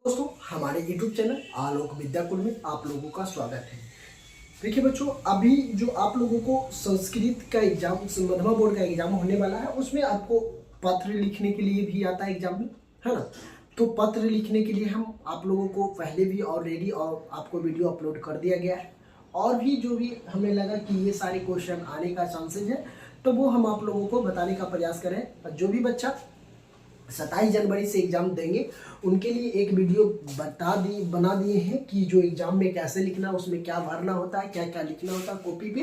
दोस्तों, हमारे YouTube channel आलोक विद्याकुल में आप लोगों का स्वागत है। देखिए बच्चों, अभी जो आप लोगों को संस्कृत का एग्जाम, मध्यमा बोर्ड का एग्जाम होने वाला है, उसमें आपको पत्र लिखने के लिए भी आता है एग्जाम में, है ना। तो पत्र लिखने के लिए हम आप लोगों को पहले भी ऑलरेडी और आपको वीडियो अपलोड कर दिया गया है, और भी जो भी हमें लगा कि ये सारे क्वेश्चन आने का चांसेज है, तो वो हम आप लोगों को बताने का प्रयास करें। जो भी बच्चा 27 जनवरी से एग्जाम देंगे उनके लिए एक वीडियो बना दिए हैं कि जो एग्जाम में कैसे लिखना, उसमें क्या भरना होता है, क्या क्या लिखना होता है कॉपी पे,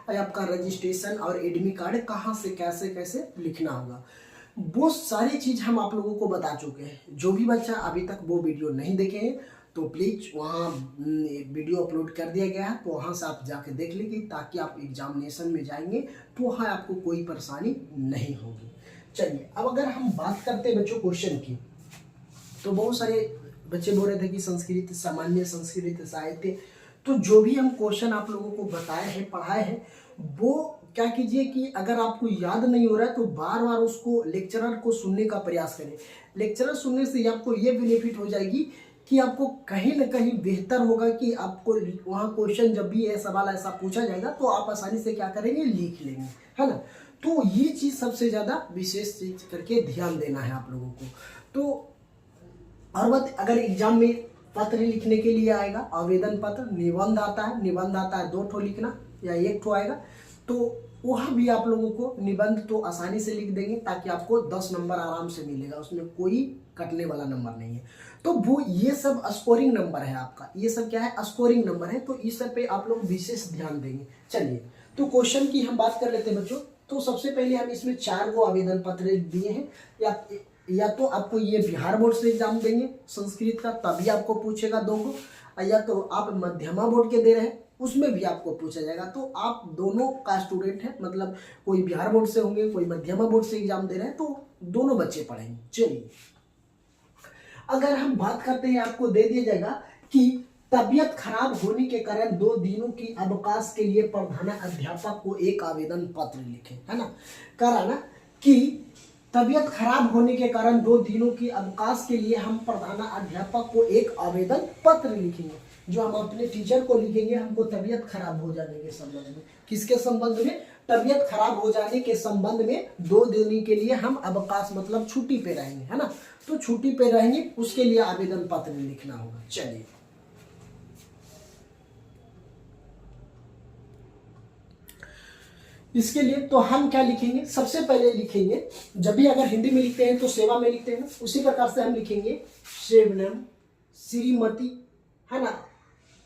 और आपका रजिस्ट्रेशन और एडमिट कार्ड कहाँ से कैसे कैसे लिखना होगा, वो सारी चीज़ हम आप लोगों को बता चुके हैं। जो भी बच्चा अभी तक वो वीडियो नहीं देखे हैं तो प्लीज़ वहाँ वीडियो अपलोड कर दिया गया है, तो वहाँ से आप जाके देख लीजिए, ताकि आप एग्जामिनेशन में जाएंगे तो वहाँ आपको कोई परेशानी नहीं होगी। चलिए, अब अगर हम बात करते हैं बच्चों क्वेश्चन की, तो बहुत सारे बच्चे बोल रहे थे कि संस्कृत सामान्य, संस्कृत साहित्य, तो जो भी हम क्वेश्चन आप लोगों को बताए हैं, पढ़ाए हैं, वो क्या कीजिए कि अगर आपको याद नहीं हो रहा है तो बार बार उसको लेक्चरर को सुनने का प्रयास करें। लेक्चरर सुनने से आपको ये बेनिफिट हो जाएगी कि आपको कहीं ना कहीं बेहतर होगा कि आपको वहाँ क्वेश्चन जब भी ये सवाल ऐसा पूछा जाएगा तो आप आसानी से क्या करेंगे, लिख लेंगे, है ना। तो ये चीज़ सबसे ज़्यादा विशेष चीज करके ध्यान देना है आप लोगों को। तो और बात, अगर एग्जाम में पत्र लिखने के लिए आएगा, आवेदन पत्र, निबंध आता है 2 ठो लिखना या 1 ठो आएगा, तो वहाँ भी आप लोगों को निबंध तो आसानी से लिख देंगे, ताकि आपको 10 नंबर आराम से मिलेगा, उसमें कोई कटने वाला नंबर नहीं है। तो वो ये सब स्कोरिंग नंबर है आपका, ये सब क्या है, स्कोरिंग नंबर है, तो इस सब पे आप लोग विशेष ध्यान देंगे। चलिए, तो क्वेश्चन की हम बात कर लेते हैं बच्चों। तो सबसे पहले हम इसमें 4 गो आवेदन पत्र दिए हैं। या तो आपको ये बिहार बोर्ड से एग्जाम देंगे संस्कृत का, तभी आपको पूछेगा 2 गो, या तो आप मध्यमा बोर्ड के दे रहे हैं उसमें भी आपको पूछा जाएगा। तो आप दोनों का स्टूडेंट हैं, मतलब कोई बिहार बोर्ड से होंगे, कोई मध्यमा बोर्ड से एग्जाम दे रहे हैं, तो दोनों बच्चे पढ़ेंगे। चलिए, अगर हम बात करते हैं, आपको दे दिया जाएगा कि तबियत खराब होने के कारण 2 दिनों की अवकाश के लिए प्रधान अध्यापक को एक आवेदन पत्र लिखे, है ना। कारण कि तबियत खराब होने के कारण 2 दिनों की अवकाश के लिए हम प्रधान अध्यापक को एक आवेदन पत्र लिखेंगे, जो हम अपने टीचर को लिखेंगे। हमको तबियत खराब हो जाने के संबंध में, किसके संबंध में, तबियत खराब हो जाने के संबंध में 2 दिन के लिए हम अवकाश मतलब छुट्टी पे रहेंगे, है ना। तो छुट्टी पे रहेंगे, उसके लिए आवेदन पत्र लिखना होगा। चलिए, इसके लिए तो हम क्या लिखेंगे, सबसे पहले लिखेंगे, जब भी अगर हिंदी में लिखते हैं तो सेवा में लिखते हैं ना, उसी प्रकार से हम लिखेंगे श्रीमती श्रीमती, है ना,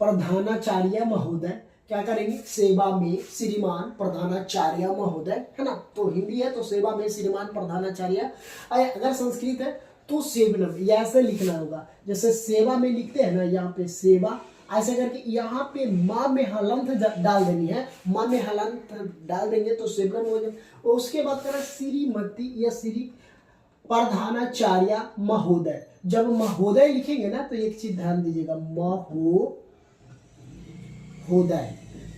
प्रधानाचार्य महोदय। क्या करेंगे, सेवा में श्रीमान प्रधानाचार्य महोदय, है ना। तो हिंदी है तो सेवा में श्रीमान प्रधानाचार्य, अगर संस्कृत है तो सेवनम, ऐसे लिखना होगा। जैसे सेवा में लिखते हैं ना, यहाँ पे सेवा, ऐसे करके यहाँ पे माँ में हलंत डाल देनी है, माँ में हलंत डाल देंगे तो सेवनम हो जाए। उसके बाद करें श्रीमती या श्री प्रधानाचार्य महोदय। जब महोदय लिखेंगे ना तो एक चीज ध्यान दीजिएगा, महोदय,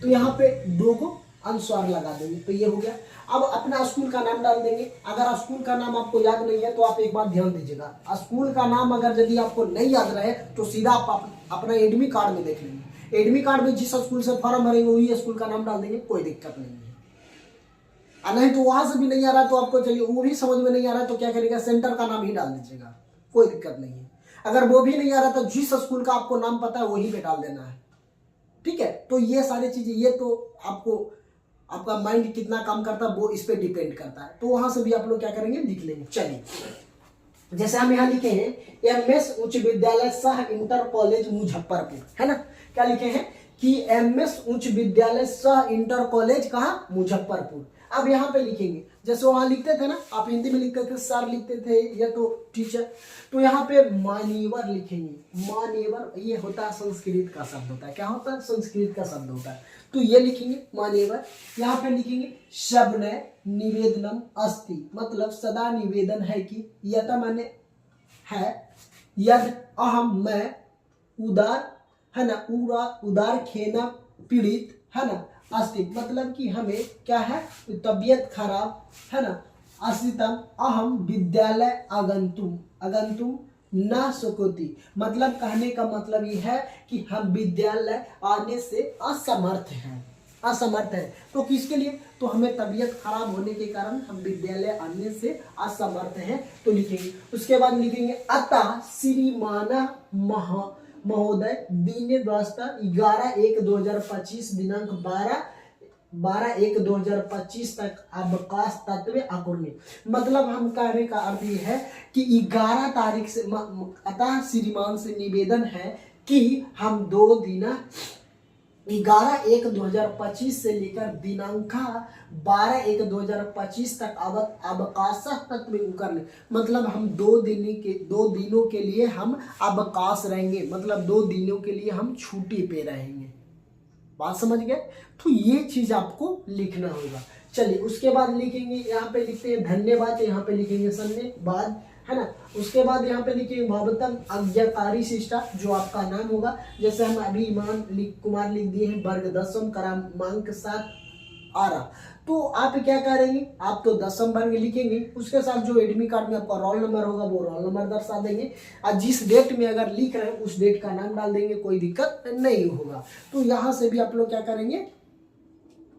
तो यहाँ पे 2 को अनुस्वार लगा देंगे, तो ये हो गया। अब अपना स्कूल का नाम डाल देंगे। अगर स्कूल का नाम आपको याद नहीं है तो आप एक बार ध्यान दीजिएगा, स्कूल का नाम अगर यदि आपको नहीं याद रहे तो सीधा आप अपना एडमिट कार्ड में देख लेंगे। एडमिट कार्ड में जिस स्कूल से फॉर्म भरेंगे वही स्कूल का नाम डाल देंगे, कोई दिक्कत नहीं है। नहीं तो वहां से भी नहीं आ रहा तो आपको चाहिए, वो भी समझ में नहीं आ रहा तो क्या करेगा, सेंटर का नाम ही डाल दीजिएगा, कोई दिक्कत नहीं है। अगर वो भी नहीं आ रहा तो जिस स्कूल का आपको नाम पता है वही पे डाल देना है, ठीक है। तो ये सारी चीजें, ये तो आपको, आपका माइंड कितना काम करता है वो इस पे डिपेंड करता है। तो वहां से भी आप लोग क्या करेंगे, लिख लेंगे। चलिए, जैसे हम यहाँ लिखे हैं MS उच्च विद्यालय सह इंटर कॉलेज मुजफ्फरपुर, है ना। क्या लिखे हैं कि MS उच्च विद्यालय सह इंटर कॉलेज कहाँ, मुजफ्फरपुर। अब यहाँ पे लिखेंगे, जैसे वहां लिखते थे ना, आप हिंदी में लिखते थे सर लिखते थे या तो टीचर, तो यहाँ पे मान्यवर लिखेंगे। मान्यवर ये होता है संस्कृत का शब्द होता है, क्या होता है, संस्कृत का शब्द होता है, तो ये लिखेंगे मान्यवर। यहाँ पे लिखेंगे शबनय निवेदनम अस्ति, मतलब सदा निवेदन है कि, यत माने है, यद अहम मैं, उदार, है ना, उदार खेना पीड़ित, है ना, अस्ति मतलब कि हमें क्या है, तबीयत खराब, है ना, अस्तित्व अहम विद्यालय आगंतुम, आगंतुम ना सकोती, मतलब कहने का मतलब ये है कि हम विद्यालय आने से असमर्थ हैं, असमर्थ है। तो किसके लिए? तो हमें तबीयत खराब होने के कारण हम विद्यालय आने से असमर्थ हैं, तो लिखेंगे। उसके बाद लिखेंगे अतः श्रीमाना महोदय दिनदस्ता 11/1/2025 दिनांक 12/1/2025 तक अवकाश तत्व अकुर्मी। मतलब हम कहने का अर्थ ये है कि 11 तारीख से अतः श्रीमान से निवेदन है कि हम 2 दिन 11/1/2025 से लेकर दिनांक 12/1/2025 तक अवकाश तत्व करने, मतलब हम 2 दिनों के लिए हम अवकाश रहेंगे, मतलब 2 दिनों के लिए हम छुट्टी पे रहेंगे। बात समझ गए? तो ये चीज आपको लिखना होगा। चलिए उसके बाद लिखेंगे, यहाँ पे लिखते हैं धन्यवाद, यहाँ पे लिखेंगे धन्यवाद, है ना। उसके बाद यहाँ पे लिखेंगे भवतम आज्ञाकारी शिष्टा, जो आपका नाम होगा। जैसे हम अभी ईमान कुमार लिख दिए हैं, वर्ग 10वीं क्रमांक 7 आ रहा, तो आप क्या करेंगे, आप तो 10वीं वर्ग लिखेंगे, उसके साथ जो एडमिट कार्ड में आपका रोल नंबर होगा वो रोल नंबर दर्शा देंगे, और जिस डेट में अगर लिख रहे हैं उस डेट का नाम डाल देंगे, कोई दिक्कत नहीं होगा। तो यहाँ से भी आप लोग क्या करेंगे,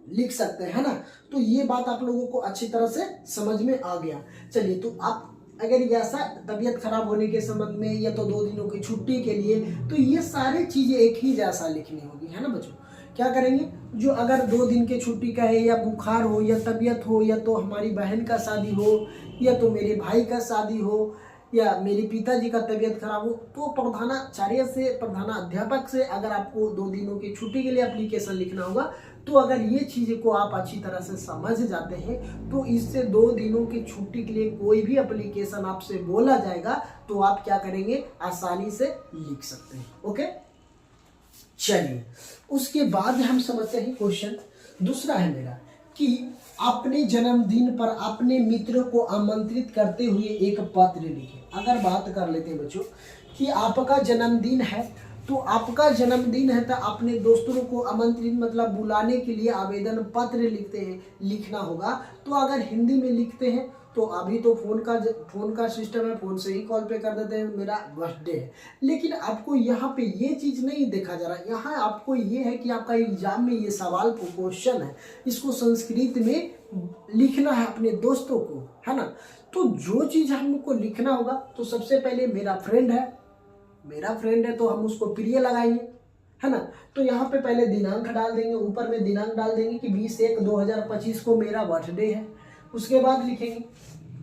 लिख सकते हैं, है ना। तो ये बात आप लोगों को अच्छी तरह से समझ में आ गया। चलिए, तो आप अगर ऐसा तबीयत खराब होने के संबंध में या तो 2 दिनों की छुट्टी के लिए, तो ये सारी चीजें एक ही जैसा लिखनी होगी, है ना बच्चों। क्या करेंगे, जो अगर 2 दिन के छुट्टी का है, या बुखार हो, या तबीयत हो, या तो हमारी बहन का शादी हो, या तो मेरे भाई का शादी हो, या मेरे पिताजी का तबीयत खराब हो, तो प्रधानाचार्य से, प्रधानाध्यापक से अगर आपको 2 दिनों की छुट्टी के लिए एप्लीकेशन लिखना होगा, तो अगर ये चीज़ को आप अच्छी तरह से समझ जाते हैं, तो इससे 2 दिनों की छुट्टी के लिए कोई भी एप्लीकेशन आपसे बोला जाएगा तो आप क्या करेंगे, आसानी से लिख सकते हैं। ओके, चलिए उसके बाद हम समझते हैं क्वेश्चन दूसरा है मेरा, कि अपने जन्मदिन पर अपने मित्रों को आमंत्रित करते हुए एक पत्र लिखें। अगर बात कर लेते हैं बच्चों कि आपका जन्मदिन है, तो आपका जन्मदिन है तो अपने दोस्तों को आमंत्रित मतलब बुलाने के लिए आवेदन पत्र लिखते हैं, लिखना होगा। तो अगर हिंदी में लिखते हैं तो अभी तो फोन का सिस्टम है, फोन से ही कॉल पे कर देते हैं मेरा बर्थडे है, लेकिन आपको यहाँ पे ये चीज़ नहीं देखा जा रहा। यहाँ आपको ये है कि आपका एग्जाम में ये सवाल क्वेश्चन है, इसको संस्कृत में लिखना है अपने दोस्तों को, है ना। तो जो चीज़ हमको लिखना होगा, तो सबसे पहले मेरा फ्रेंड है तो हम उसको प्रिय लगाएंगे, है ना। तो यहाँ पे पहले दिनांक डाल देंगे, ऊपर में दिनांक डाल देंगे कि 20/1/2025 को मेरा बर्थडे है। उसके बाद लिखेंगे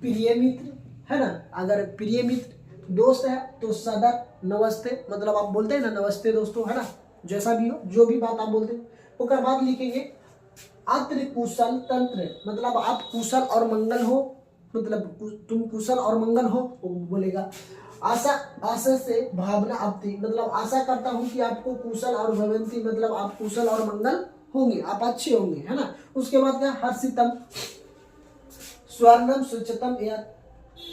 प्रिय मित्र, है ना। अगर प्रिय मित्र दोस्त है तो सदर नमस्ते, मतलब आप बोलते हैं ना नमस्ते दोस्तों, है ना, जैसा भी हो, जो भी बात आप बोलते हैं। उसके बाद लिखेंगे अत्र कुशल तंत्र, मतलब आप कुशल और मंगल हो, मतलब तुम कुशल और मंगल हो, वो बोलेगा। आशा से भावना आपती, मतलब आशा करता हूँ कि आपको कुशल और भवंती, मतलब आप कुशल और मंगल होंगे, आप अच्छे होंगे, है ना। उसके बाद क्या, हर्षितम स्वर्णम सुचतम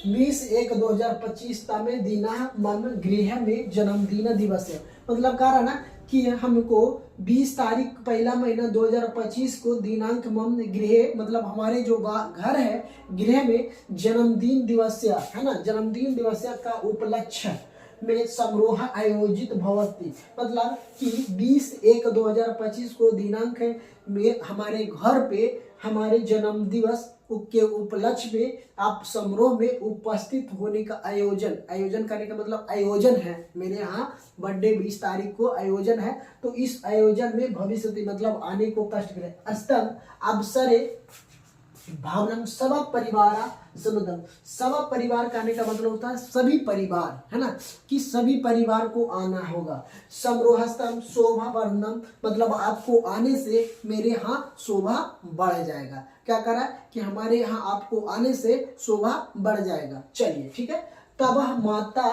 20/1/2025 तमे दिना मम गृह में जन्मदिन दिवस है, मतलब कह रहा ना कि हमको 20 तारीख 1 महीना 2025 को दिनांक मम गृह, मतलब हमारे जो घर है गृह में जन्मदिन दिवस है ना, जन्मदिन दिवस का उपलक्ष्य में समारोह आयोजित भवती, मतलब कि 20/1/2025 को दिनांक में हमारे घर पे हमारे जन्म दिवस के उपलक्ष्य में आप समारोह में उपस्थित होने का आयोजन करने का मतलब आयोजन है, मेरे यहाँ बर्थडे 20 तारीख को आयोजन है, तो इस आयोजन में भविष्य मतलब आने को कष्ट करे। अस्तम अवसरे भावना सब परिवार समुदम, सब परिवार का आने का मतलब होता है सभी परिवार, है ना, कि सभी परिवार को आना होगा। समरोहस्तम शोभा वर्णम, मतलब आपको आने से मेरे यहाँ शोभा बढ़ जाएगा। क्या करा कि हमारे यहाँ आपको आने से शोभा बढ़ जाएगा। चलिए ठीक है। तब माता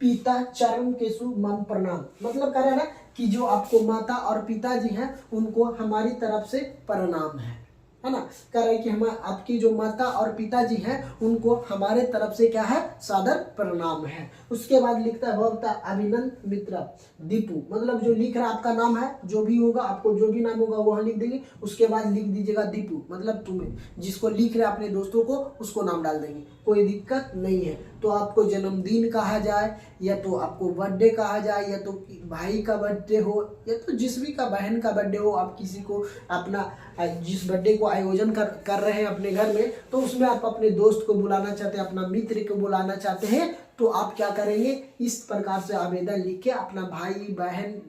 पिता चरण केशु मम प्रणाम, मतलब कह रहा है ना कि जो आपको माता और पिताजी हैं उनको हमारी तरफ से प्रणाम है ना। कह रहे हैं कि हम आपकी जो माता और पिताजी हैं उनको हमारे तरफ से क्या है, सादर प्रणाम है। उसके बाद लिखता है भवता अभिनंद मित्र दीपू, मतलब जो लिख रहा आपका नाम है, जो भी होगा आपको जो भी नाम होगा वहाँ लिख देंगे। उसके बाद लिख दीजिएगा दीपू, मतलब तुम्हें जिसको लिख रहे अपने दोस्तों को उसको नाम डाल देंगे। कोई दिक्कत नहीं है। तो आपको जन्मदिन कहा जाए या तो आपको बर्थडे कहा जाए या तो भाई का बर्थडे हो या तो जिस भी का बहन का बर्थडे हो, आप किसी को अपना जिस बर्थडे को आयोजन कर रहे हैं अपने घर में, तो उसमें आप अपने दोस्त को बुलाना चाहते हैं, अपना मित्र को बुलाना चाहते हैं, तो आप क्या करेंगे, इस प्रकार से आवेदन लिख के अपना भाई बहन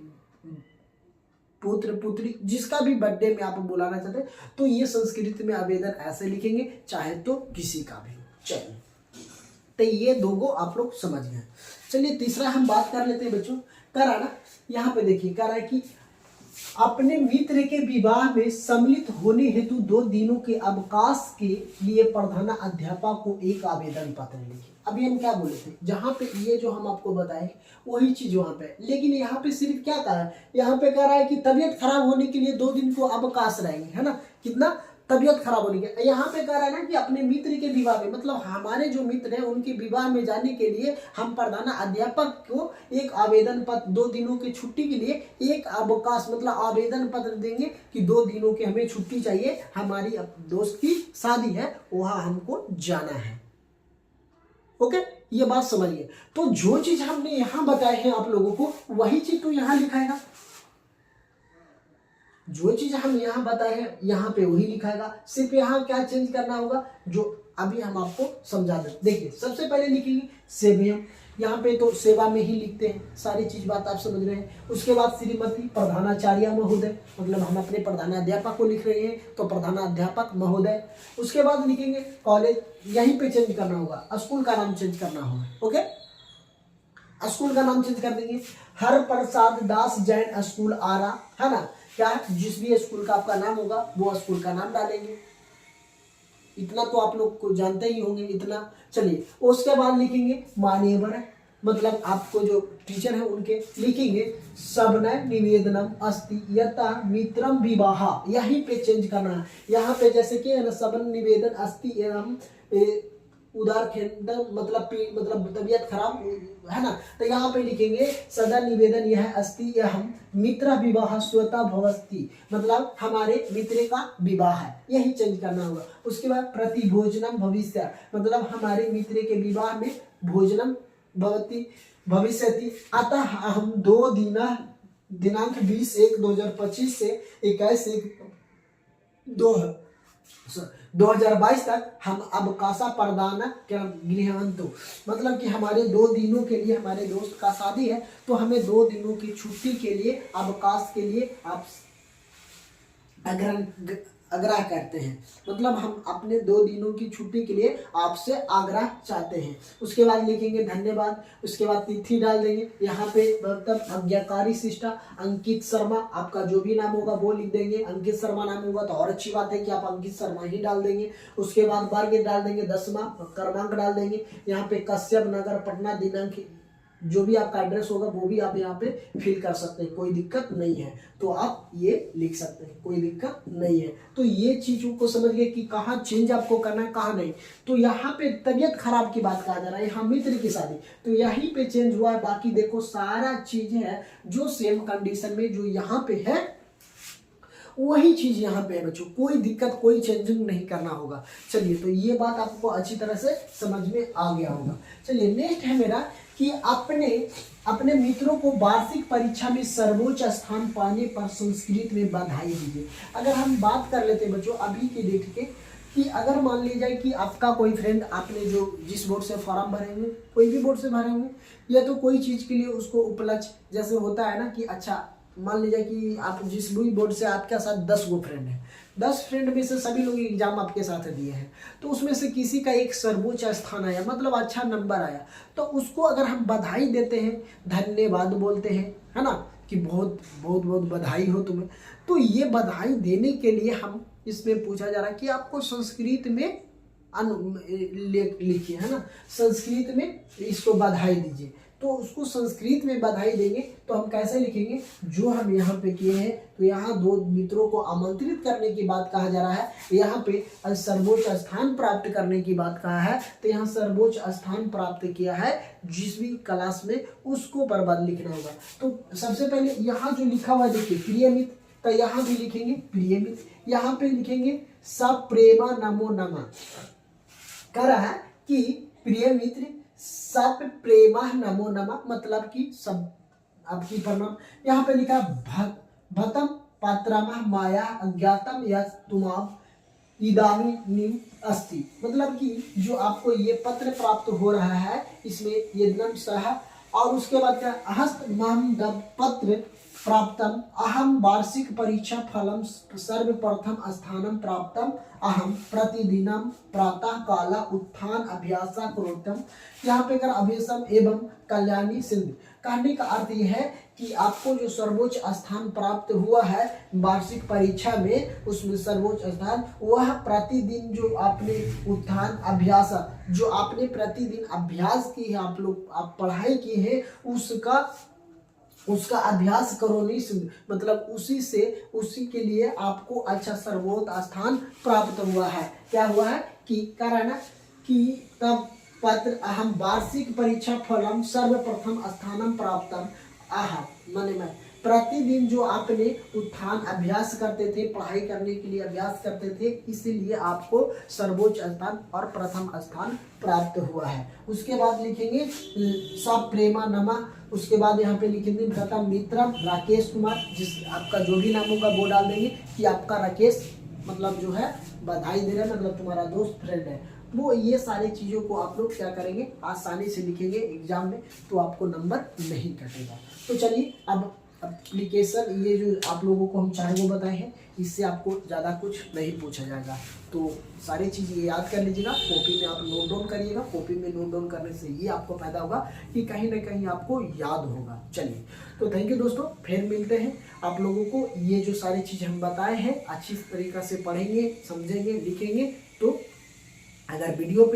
पुत्र पुत्री जिसका भी बर्थडे में आप बुलाना चाहते हैं, तो ये संस्कृत में आवेदन ऐसे लिखेंगे, चाहे तो किसी का भी। चलिए, तो ये दो गो आप लोग समझ गए। चलिए तीसरा हम बात कर लेते हैं बच्चों। कह रहा ना, यहाँ पे देखिए कह रहा है कि अपने मित्र के विवाह में सम्मिलित होने हेतु 2 दिनों के अवकाश के लिए प्रधानाध्यापक को एक आवेदन पत्र लिखे। अभी हम क्या बोले थे, जहाँ पे ये जो हम आपको बताए वही चीज वहाँ पे, लेकिन यहाँ पे सिर्फ क्या कहा है, यहाँ पे कह रहा है कि तबीयत खराब होने के लिए 2 दिन को अवकाश रहेंगे, है ना, कितना तबीयत खराब होने के। यहाँ पे कह रहा है ना कि अपने मित्र के विवाह में, मतलब हमारे जो मित्र हैं उनके विवाह में जाने के लिए हम प्रधानाध्यापक को एक आवेदन पत्र 2 दिनों की छुट्टी के लिए एक अवकाश मतलब आवेदन पत्र देंगे कि 2 दिनों की हमें छुट्टी चाहिए, हमारी दोस्त की शादी है, वहां हमको जाना है। ओके, ये बात समझिए। तो जो चीज हमने यहां बताए हैं आप लोगों को, वही चीज तो यहां लिखाएगा, जो चीज हम यहाँ बताए हैं यहाँ पे वही लिखाएगा, सिर्फ यहाँ क्या चेंज करना होगा जो अभी हम आपको समझा दें। देखिए सबसे पहले लिखेंगे सेव्यम, यहाँ पे तो सेवा में ही लिखते हैं, सारी चीज बात आप समझ रहे हैं। उसके बाद श्रीमती प्रधानाचार्य महोदय, मतलब हम अपने प्रधानाध्यापक को लिख रहे हैं तो प्रधानाध्यापक महोदय। उसके बाद लिखेंगे कॉलेज, यहीं पे चेंज करना होगा, स्कूल का नाम चेंज करना होगा। ओके, स्कूल का नाम चेंज कर देंगे, हर प्रसाद दास जैन स्कूल आरा, है ना, क्या जिस भी स्कूल का आपका नाम होगा वो स्कूल का नाम डालेंगे। इतना तो आप लोग को जानते ही होंगे इतना। चलिए उसके बाद लिखेंगे मान्यवर, मतलब आपको जो टीचर है उनके लिखेंगे सबने निवेदनम अस्ति यथा मित्रम विवाह, यहीं पे चेंज करना है। यहाँ पे जैसे कि है ना सबन निवेदन अस्ति एवं उदार खेद मतलब तबीयत खराब है ना, तो यहाँ पे लिखेंगे सदा निवेदन यह अस्ति यह मित्र विवाह स्वतः भवस्ति, मतलब हमारे मित्र का विवाह है, यही चेंज करना होगा। उसके बाद प्रति भोजनम भविष्य, मतलब हमारे मित्र के विवाह में भोजनम भवति भविष्यति, अतः हम 2 दिनांक 20/1/2025 से 21/1/2022 तक हम अवकाशा प्रदान गृहवंतु, मतलब कि हमारे 2 दिनों के लिए हमारे दोस्त का शादी है, तो हमें 2 दिनों की छुट्टी के लिए अवकाश के लिए आप आग्रह करते हैं, मतलब हम अपने 2 दिनों की छुट्टी के लिए आपसे आग्रह चाहते हैं। उसके बाद लिखेंगे धन्यवाद, उसके बाद तिथि डाल देंगे, यहाँ पे मतलब आज्ञाकारी शिष्टा अंकित शर्मा, आपका जो भी नाम होगा वो लिख देंगे। अंकित शर्मा नाम होगा तो और अच्छी बात है कि आप अंकित शर्मा ही डाल देंगे। उसके बाद वर्ग डाल देंगे, 10वां क्रमांक डाल देंगे। यहाँ पे कश्यप नगर पटना, दिनांक जो भी आपका एड्रेस होगा वो भी आप यहाँ पे फिल कर सकते हैं, कोई दिक्कत नहीं है, तो आप ये लिख सकते हैं, कोई दिक्कत नहीं है। तो ये चीजों को समझ गए कि कहाँ चेंज आपको करना है कहाँ नहीं। तो यहाँ पे तबीयत खराब की बात कहा जा रहा है, यहाँ मित्र की शादी, तो यहीं पे चेंज हुआ है। बाकी देखो सारा चीज है जो सेम कंडीशन में जो यहाँ पे है वही चीज यहाँ पे है बच्चों, कोई दिक्कत कोई चेंजिंग नहीं करना होगा। चलिए, तो ये बात आपको अच्छी तरह से समझ में आ गया होगा। चलिए नेक्स्ट है मेरा कि अपने मित्रों को वार्षिक परीक्षा में सर्वोच्च स्थान पाने पर संस्कृत में बधाई दीजिए। अगर हम बात कर लेते हैं बच्चों अभी की डेट के, कि अगर मान लीजिए कि आपका कोई फ्रेंड, आपने जो जिस बोर्ड से फॉर्म भरे होंगे, कोई भी बोर्ड से भरे होंगे, या तो कोई चीज के लिए उसको उपलक्ष्य, जैसे होता है ना कि अच्छा मान लीजिए कि आप जिस भी बोर्ड से आपके साथ 10 गो फ्रेंड है, 10 फ्रेंड में से सभी लोग एग्जाम आपके साथ दिए हैं, तो उसमें से किसी का एक सर्वोच्च स्थान आया, मतलब अच्छा नंबर आया, तो उसको अगर हम बधाई देते हैं, धन्यवाद बोलते हैं, है ना, कि बहुत बहुत बहुत बधाई हो तुम्हें, तो ये बधाई देने के लिए हम इसमें पूछा जा रहा है कि आपको संस्कृत में लिखिए, है ना, संस्कृत में इसको बधाई दीजिए। तो उसको संस्कृत में बधाई देंगे तो हम कैसे लिखेंगे, जो हम यहाँ पे किए हैं, तो यहाँ 2 मित्रों को आमंत्रित करने की बात कहा जा रहा है, यहाँ पे सर्वोच्च स्थान प्राप्त करने की बात कहा है, तो यहाँ सर्वोच्च स्थान प्राप्त किया है जिस भी क्लास में, उसको बर्बाद लिखना होगा। तो सबसे पहले यहाँ जो लिखा हुआ देखिए प्रिय मित्र, तो यहाँ भी लिखेंगे प्रिय मित्र, यहाँ पे लिखेंगे सब प्रेमा नमो नमः। कह रहा है कि प्रिय मित्र सब प्रेमा नमो नमः, मतलब कि सब आपकी प्रणाम। यहाँ पे लिखा भतम पात्रमः माया अज्ञातम यस तुमाम इदानी निम अस्ति, मतलब कि जो आपको ये पत्र प्राप्त हो रहा है इसमें ये नम सह, और उसके बाद क्या हस्त मम पत्र प्राप्तम अहम वार्षिक परीक्षा फलम सर्वप्रथम स्थानम प्राप्तम अहम प्रतिदिनम प्रातः काला उत्थान अभ्यासा करोतम। यहाँ पे कर अभ्यासम एवं कल्याणी सिंध, कहने का अर्थ यह है कि आपको जो सर्वोच्च स्थान प्राप्त हुआ है वार्षिक परीक्षा में, उसमें सर्वोच्च स्थान, वह प्रतिदिन जो आपने उत्थान अभ्यास, जो आपने प्रतिदिन अभ्यास की है, आप पढ़ाई की है, उसका अभ्यास करो नहीं, मतलब उसी के लिए आपको अच्छा सर्वोच्च स्थान प्राप्त हुआ है। क्या हुआ है कि कराना कि तब पत्र अहम वार्षिक परीक्षा फलम सर्वप्रथम स्थानम प्राप्तम अहम, माने मैं प्रतिदिन जो आपने उत्थान अभ्यास करते थे, पढ़ाई करने के लिए अभ्यास करते थे, इसीलिए आपको सर्वोच्च स्थान और प्रथम स्थान प्राप्त हुआ है। उसके बाद लिखेंगे सब प्रेमा नमा, उसके बाद यहाँ पे लिखेंगे प्रथम मित्रम राकेश कुमार, जिस आपका जो भी नाम होगा वो डाल देंगे कि आपका राकेश मतलब जो है बधाई दे रहा है, मतलब तुम्हारा दोस्त फ्रेंड है वो। ये सारी चीज़ों को आप लोग क्या करेंगे आसानी से लिखेंगे एग्जाम में, तो आपको नंबर नहीं कटेगा। तो चलिए अब एप्लीकेशन, ये जो आप लोगों को हम 4 को बताए हैं, इससे आपको ज़्यादा कुछ नहीं पूछा जाएगा। तो सारी चीज़ ये याद कर लीजिएगा, कॉपी में आप नोट डाउन करिएगा। कॉपी में नोट डाउन करने से ये आपको फायदा होगा कि कहीं ना कहीं आपको याद होगा। चलिए तो थैंक यू दोस्तों, फिर मिलते हैं। आप लोगों को ये जो सारी चीज़ हम बताए हैं अच्छी तरीक़ा से पढ़ेंगे, समझेंगे, लिखेंगे। तो अगर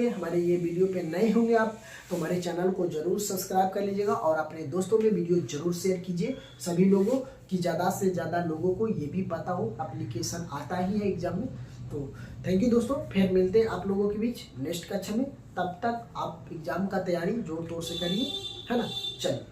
हमारे ये वीडियो पे नए होंगे आप, तो हमारे चैनल को जरूर सब्सक्राइब कर लीजिएगा और अपने दोस्तों में वीडियो जरूर शेयर कीजिए, सभी लोगों की ज़्यादा से ज़्यादा लोगों को ये भी पता हो एप्लीकेशन आता ही है एग्जाम में। तो थैंक यू दोस्तों, फिर मिलते हैं आप लोगों के बीच नेक्स्ट कक्षा में। तब तक आप एग्जाम का तैयारी जोर तोड़ से करिए, है ना। चलिए।